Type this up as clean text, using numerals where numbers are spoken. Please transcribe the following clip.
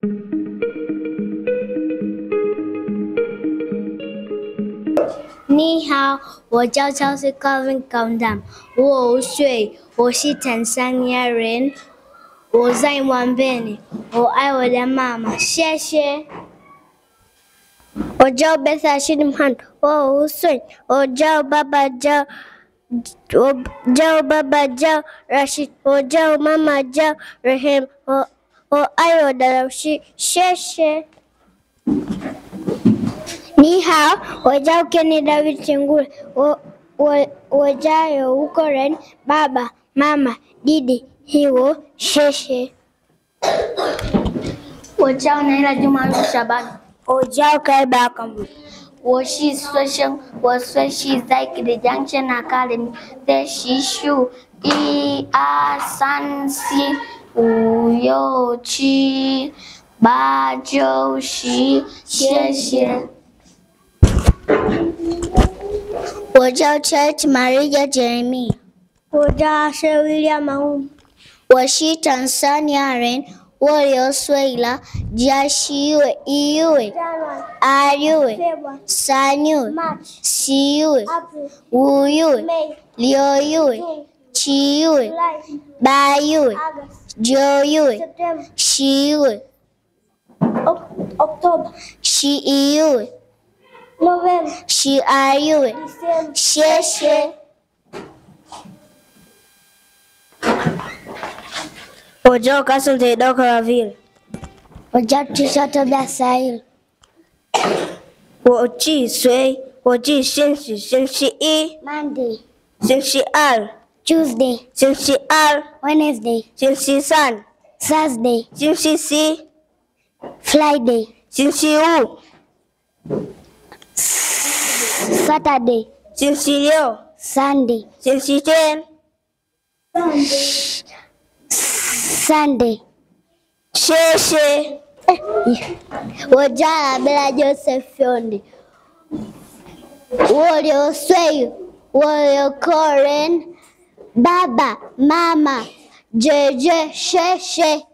你好，我叫曹世Calvin Kaundam，我5岁，我是坦桑尼亚人，我在湾边，我爱我的妈妈，谢谢。我叫贝萨西林汉，我5岁，我叫爸爸叫Rashid，我叫妈妈叫 Rahim，我爱我的老师，谢谢。你好，我叫 Kenny David Chengula，我家有5个人，爸爸、妈妈、弟弟，我，谢谢。我叫Naila Juma Shaban，我叫Kaiba Kambu，我是学生，我学习在Junction Academy的习书1、2、3、4、5、6、7、8、9、10，谢谢。我叫 Church Maria Jeremy， 我叫Asher William Mahum， 我是坦桑尼亚人，我6岁了，加10月、1月、2月、3月、4月、5月、6月、7月、8月、9月、10月、11月、12月，谢谢。我叫Kasim Tedo Karavil， 我叫Tisha Tobias Sahil， 我几岁？我几星期1 Monday， 星期2 Tuesday， 星期2 Wednesday， 星期3 Thursday， 星期4 Friday， 星期5 Saturday， 星期6 Sunday， 星期天 Sunday， 谢谢。我叫Abela Joseph Fyondi， 我6岁，我有个人，爸爸妈妈姐姐，谢谢。